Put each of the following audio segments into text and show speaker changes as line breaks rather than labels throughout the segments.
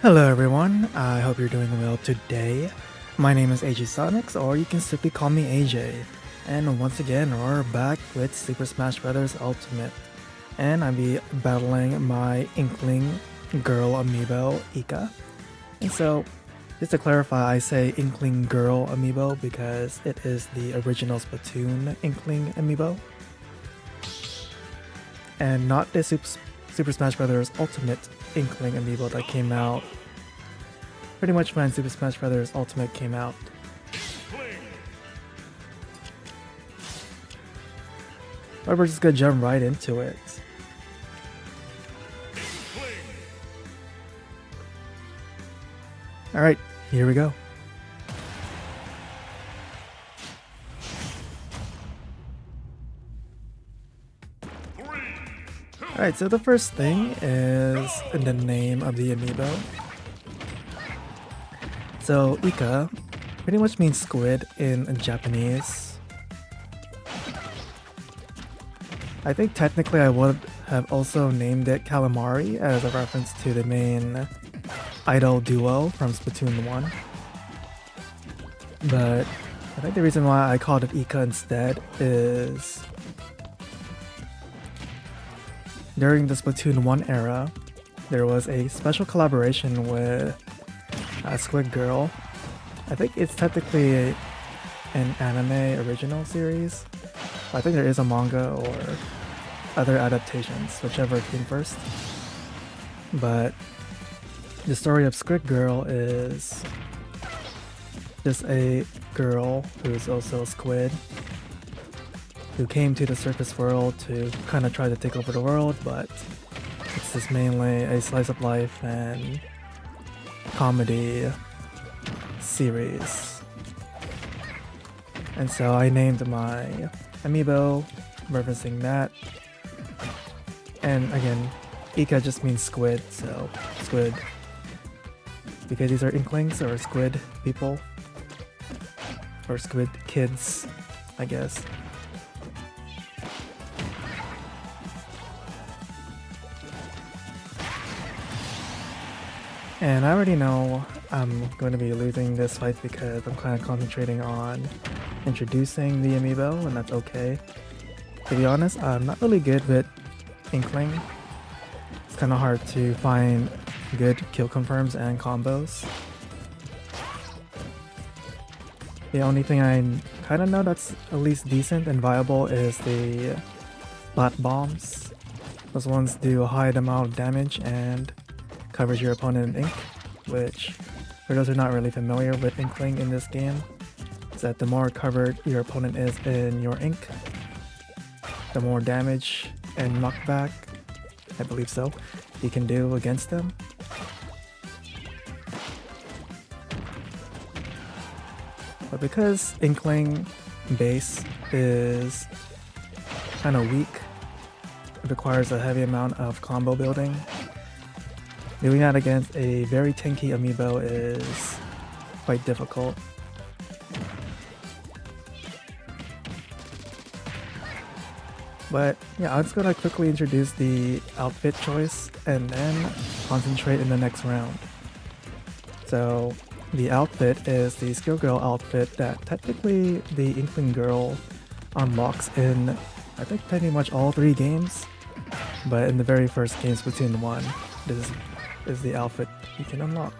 Hello everyone, I hope you're doing well today. My name is AJ Sonics, or you can simply call me AJ. And once again, we're back with Super Smash Bros. Ultimate. And I'll be battling my Inkling Girl amiibo, Ika. And so, just to clarify, I say Inkling Girl amiibo because it is the original Splatoon Inkling amiibo. And not the Super Smash Bros. Ultimate Inkling amiibo that came out pretty much when Super Smash Bros. Ultimate came out. But we're just gonna jump right into it. Alright, here we go. Alright, so the first thing is the name of the amiibo. So, Ika pretty much means squid in Japanese. I think technically I would have also named it Calamari as a reference to the main idol duo from Splatoon 1. But I think the reason why I called it Ika instead is during the Splatoon 1 era, there was a special collaboration with Squid Girl. I think it's technically an anime original series. I think there is a manga or other adaptations, whichever came first. But the story of Squid Girl is just a girl who's also a squid who came to the surface world to kind of try to take over the world, but it's just mainly a slice of life and comedy series. And so I named my amiibo referencing that. And again, Ika just means squid, so squid. Because these are Inklings or squid people. Or squid kids, I guess. And I already know I'm going to be losing this fight because I'm kind of concentrating on introducing the amiibo, and that's okay. To be honest, I'm not really good with Inkling. It's kind of hard to find good kill confirms and combos. The only thing I kind of know that's at least decent and viable is the flat bombs. Those ones do a high amount of damage and covers your opponent in ink, which for those who are not really familiar with Inkling in this game, is that the more covered your opponent is in your ink, the more damage and knockback, I believe so, you can do against them. But because Inkling base is kind of weak, it requires a heavy amount of combo building. Doing that against a very tanky amiibo is quite difficult. But yeah, I'm just gonna quickly introduce the outfit choice and then concentrate in the next round. So the outfit is the Skill Girl outfit that technically the Inkling Girl unlocks in, I think, pretty much all 3 games. But in the very first game, Splatoon 1, this is the outfit you can unlock.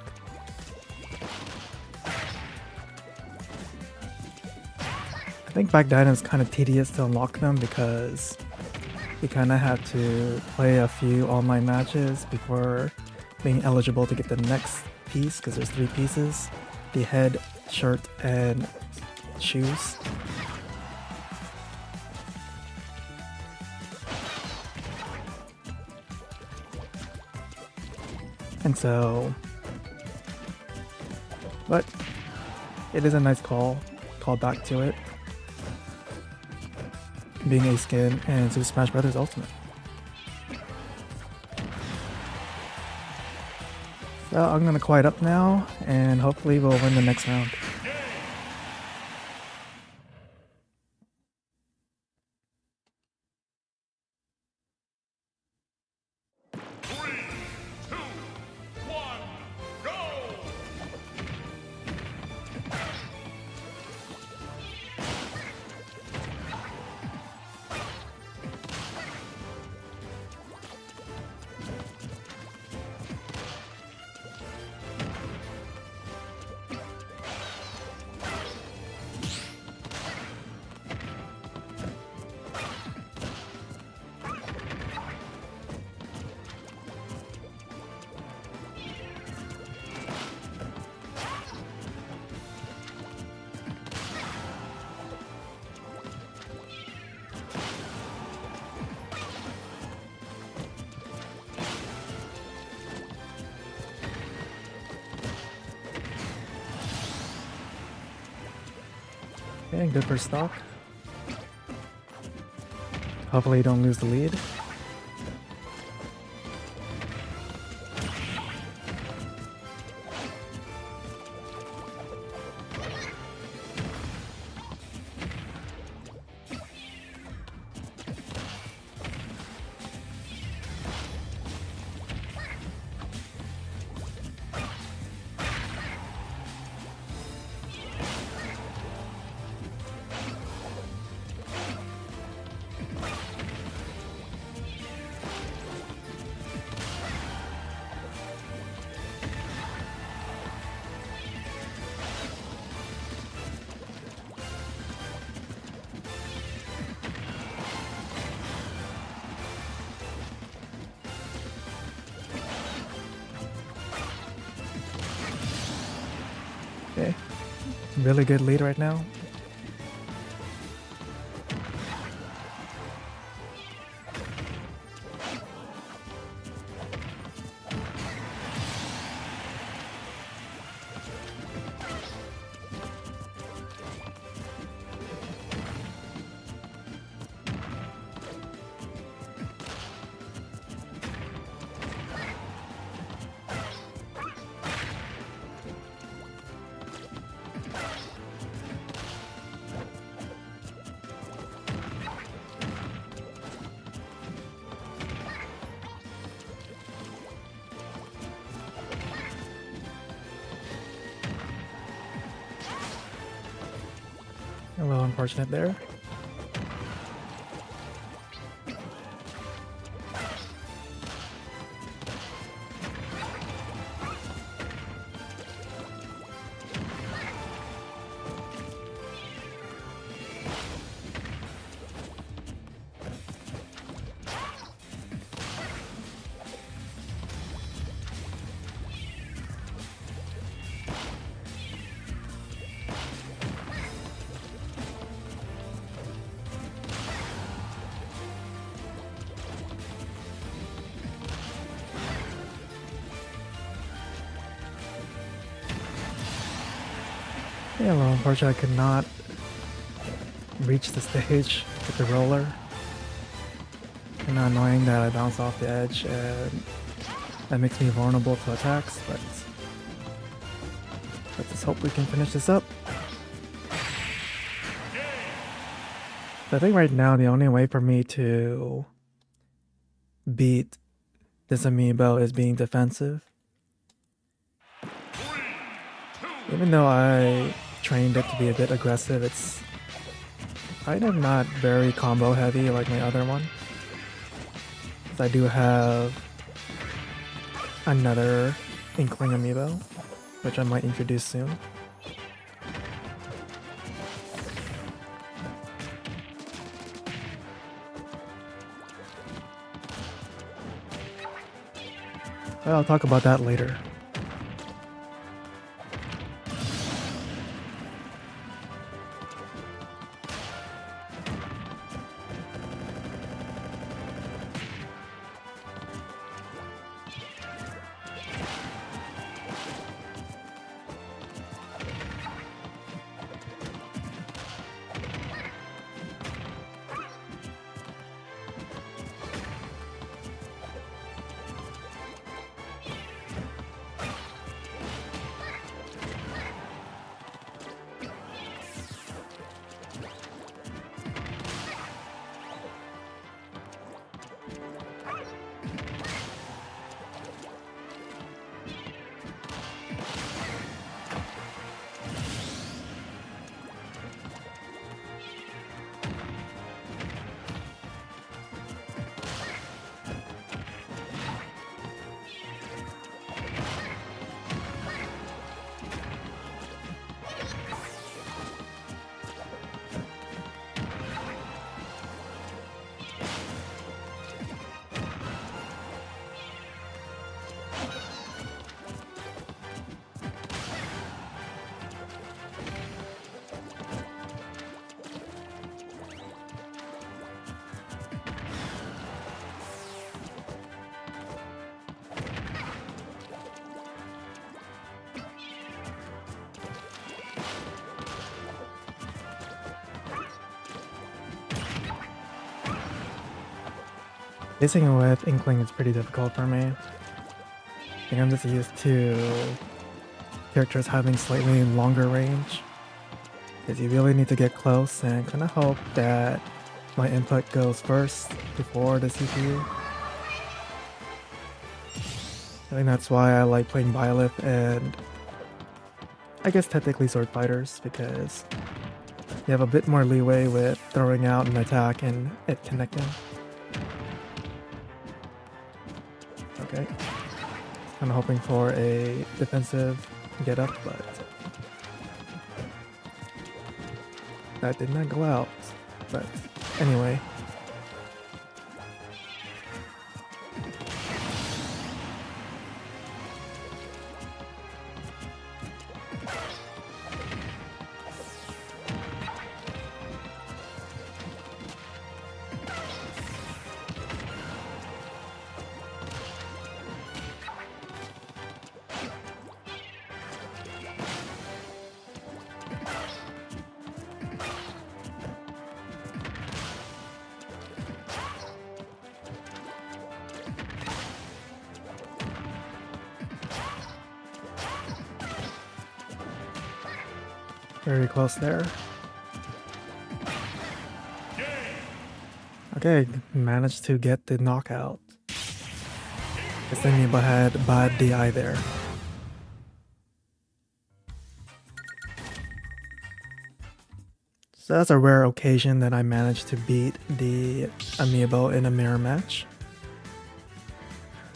I think back then it was kind of tedious to unlock them because you kind of had to play a few online matches before being eligible to get the next piece, because there's 3 pieces: the head, shirt, and shoes. And so, but it is a nice call back to it being a skin in Super Smash Bros. Ultimate. So I'm gonna quiet up now, and hopefully we'll win the next round. Okay, good for stock. Hopefully you don't lose the lead. Okay, really good lead right now. A little unfortunate there. Yeah, well, unfortunately I could not reach the stage with the roller. Kind of annoying that I bounce off the edge and that makes me vulnerable to attacks, but let's just hope we can finish this up. I think right now the only way for me to beat this amiibo is being defensive. Even though I trained it to be a bit aggressive, it's kind of not very combo heavy like my other one. I do have another Inkling amiibo, which I might introduce soon. Well, I'll talk about that later. Facing with Inkling is pretty difficult for me. I think I'm just used to characters having slightly longer range, because you really need to get close and kind of hope that my input goes first before the CPU. I think that's why I like playing Byleth and I guess technically sword fighters, because you have a bit more leeway with throwing out an attack and it connecting. Okay, kind of hoping for a defensive get up, but that did not go out. But anyway. Very close there. Okay, managed to get the knockout. Guess the amiibo had bad DI there. So that's a rare occasion that I managed to beat the amiibo in a mirror match.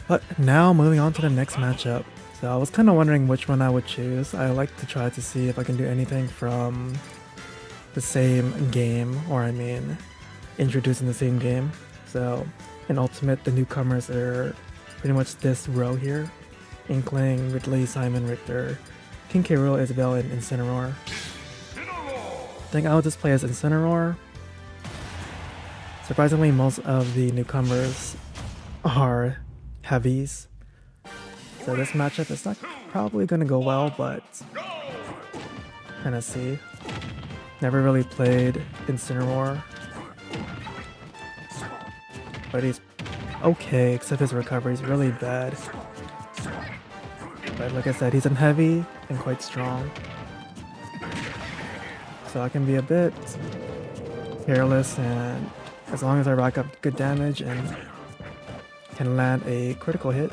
But now moving on to the next matchup. So I was kind of wondering which one I would choose. I like to try to see if I can do anything from the same game, or I mean, introducing the same game. So in Ultimate, the newcomers are pretty much this row here. Inkling, Ridley, Simon, Richter, King K. Rool, Isabel, and Incineroar. I think I'll just play as Incineroar. Surprisingly, most of the newcomers are heavies. So this matchup is not probably going to go well, but kind of see. Never really played Incineroar, but he's okay, except his recovery is really bad. But like I said, he's in heavy and quite strong, so I can be a bit careless, and as long as I rack up good damage and can land a critical hit,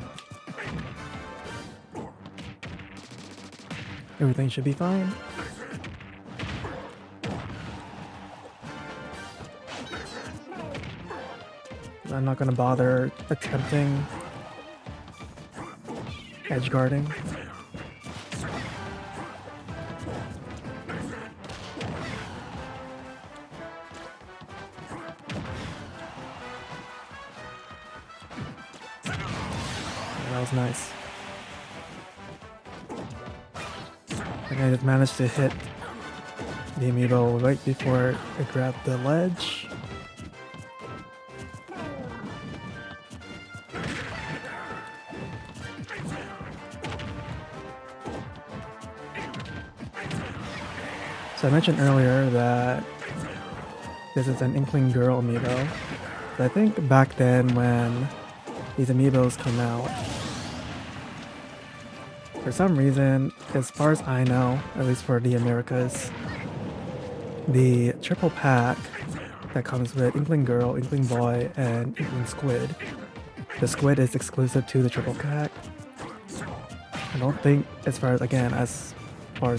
everything should be fine. I'm not gonna bother attempting edge guarding. That was nice. And I just managed to hit the amiibo right before it grabbed the ledge. So I mentioned earlier that this is an Inkling Girl amiibo. But I think back then when these amiibos came out, for some reason, as far as I know, at least for the Americas, the triple pack that comes with Inkling Girl, Inkling Boy, and Inkling Squid, the Squid is exclusive to the triple pack. I don't think, as far as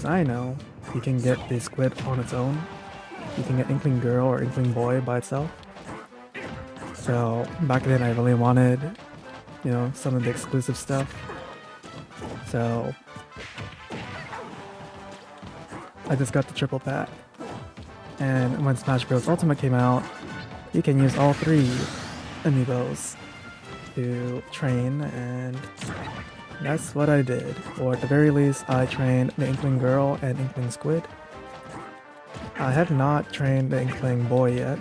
I know, you can get the Squid on its own. You can get Inkling Girl or Inkling Boy by itself. So back then I really wanted, some of the exclusive stuff. So I just got the triple pack. And when Smash Bros. Ultimate came out, you can use all 3 amiibos to train, and that's what I did. Or at the very least, I trained the Inkling Girl and Inkling Squid. I have not trained the Inkling Boy yet,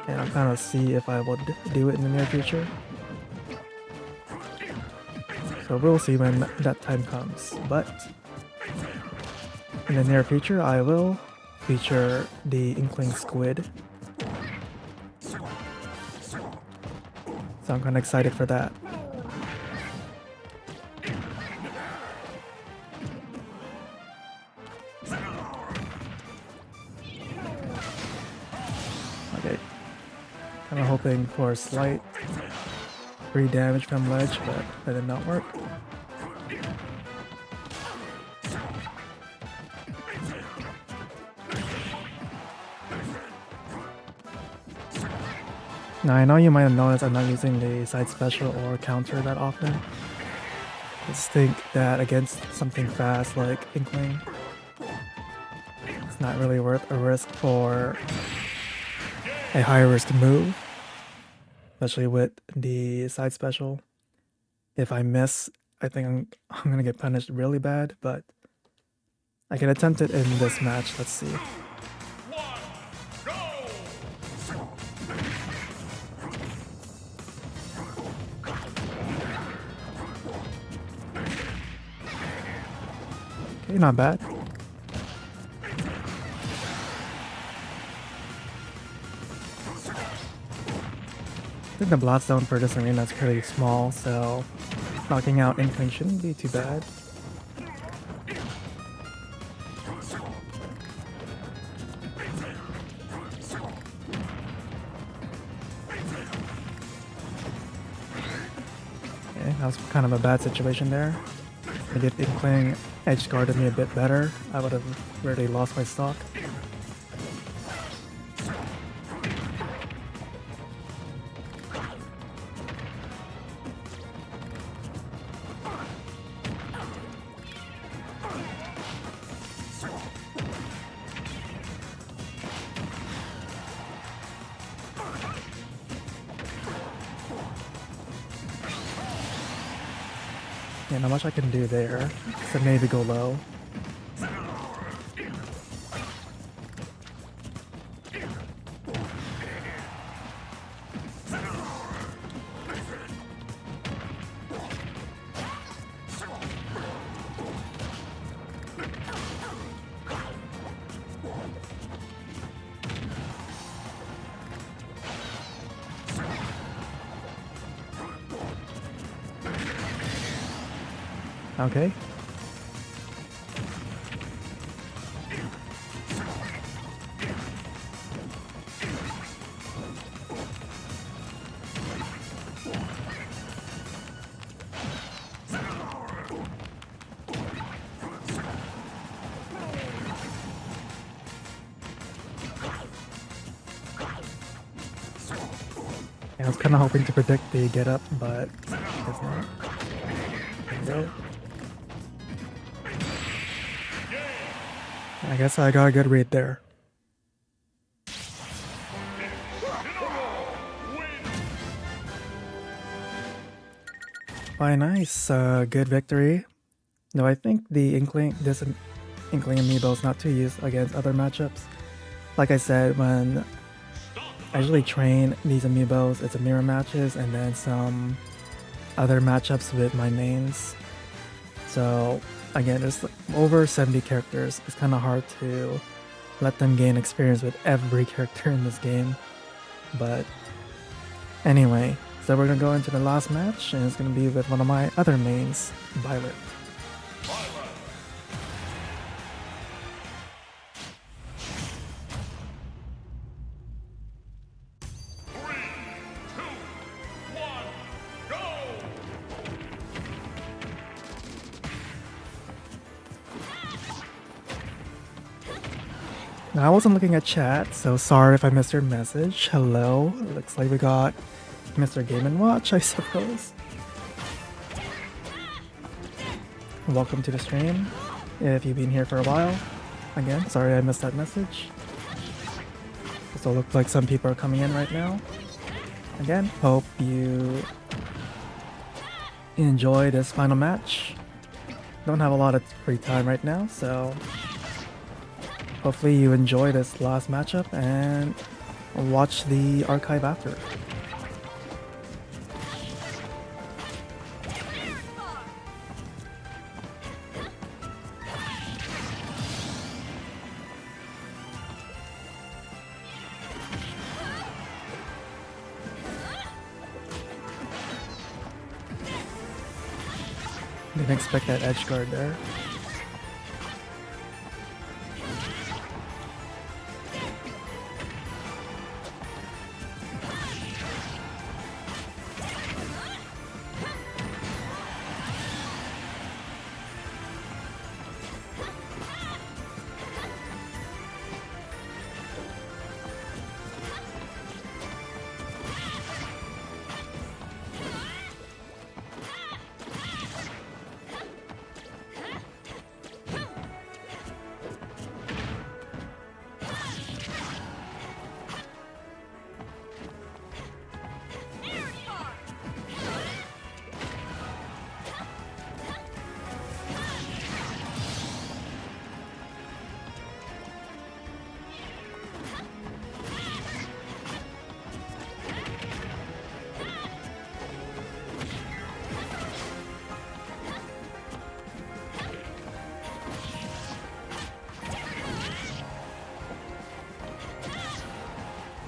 and I'm trying to see if I would do it in the near future. So we'll see when that time comes. But in the near future, I will feature the Inkling Squid. So I'm kind of excited for that. Okay. Kind of hoping for a slight free damage from ledge, but that did not work. Now I know you might have noticed I'm not using the side special or counter that often. I just think that against something fast like Inkling, it's not really worth a risk for a high risk move, especially with the side special. If I miss, I think I'm gonna get punished really bad, but I can attempt it in this match. Let's see. Okay, not bad. I think the blast zone for this arena is pretty small, so knocking out Inkling shouldn't be too bad. Okay, that was kind of a bad situation there. Maybe if Inkling edge guarded me a bit better, I would have really lost my stock. Yeah, not much I can do there, so maybe go low. Okay. I was kind of hoping to predict the get up, but it's not. Okay. I guess I got a good read there. Why, nice. Good victory. No, I think this Inkling amiibo is not to use against other matchups. Like I said, when I usually train these amiibos, it's a mirror matches and then some other matchups with my mains. So again, there's over 70 characters. It's kind of hard to let them gain experience with every character in this game. But anyway, so we're gonna go into the last match, and it's gonna be with one of my other mains, Byleth. Now, I wasn't looking at chat, so sorry if I missed your message. Hello. Looks like we got Mr. Game & Watch, I suppose. Welcome to the stream. If you've been here for a while, again, sorry I missed that message. So it looks like some people are coming in right now. Again, hope you enjoy this final match. Don't have a lot of free time right now, so hopefully you enjoy this last matchup and watch the archive after. Didn't expect that edge guard there.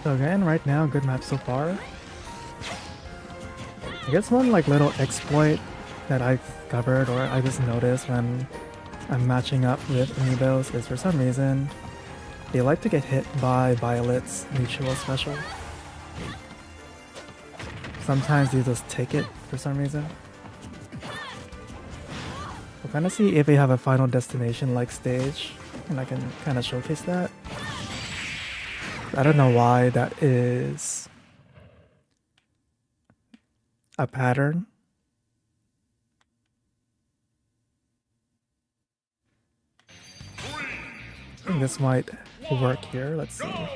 So again, right now, good match so far. I guess one like little exploit that I've covered or I just noticed when I'm matching up with amiibos is for some reason they like to get hit by Byleth's mutual special. Sometimes they just take it for some reason. We'll kind of see if we have a final destination like stage and I can kind of showcase that. I don't know why that is a pattern. I think this might work here. Let's see.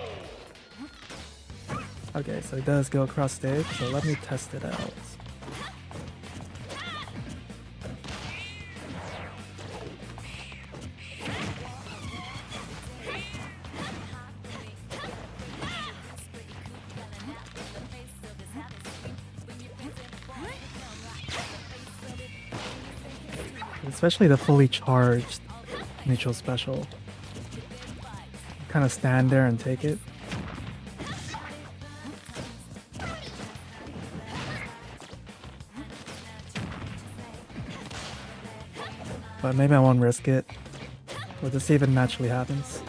Okay, so it does go across stage, so let me test it out. Especially the fully charged neutral special. Kind of stand there and take it. But maybe I won't risk it. We'll just see if it naturally happens.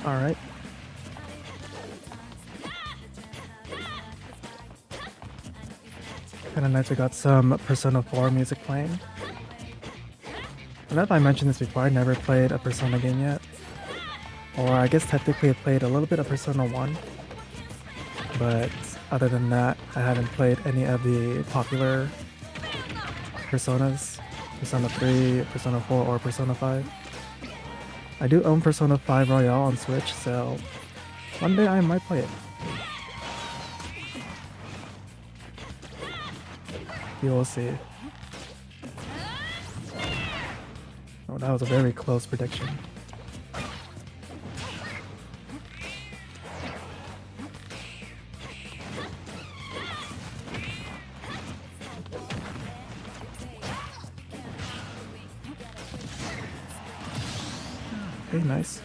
Alright. Kinda nice we got some Persona 4 music playing. I don't know if I mentioned this before, I never played a Persona game yet. Or I guess technically I played a little bit of Persona 1. But other than that, I haven't played any of the popular Personas. Persona 3, Persona 4, or Persona 5. I do own Persona 5 Royale on Switch, so one day I might play it. You will see. Oh, that was a very close prediction. Okay, nice.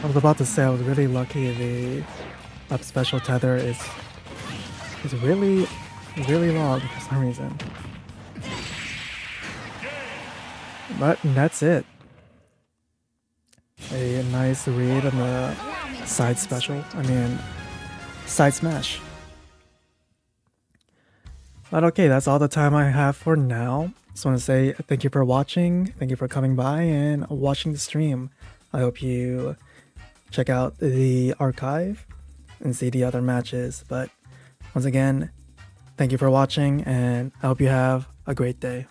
I was about to say I was really lucky the up special tether is really long for some reason. But that's it. A nice read on the side special. I mean, side smash. But okay, that's all the time I have for now. Just want to say thank you for watching. Thank you for coming by and watching the stream. I hope you check out the archive and see the other matches. But once again, thank you for watching and I hope you have a great day.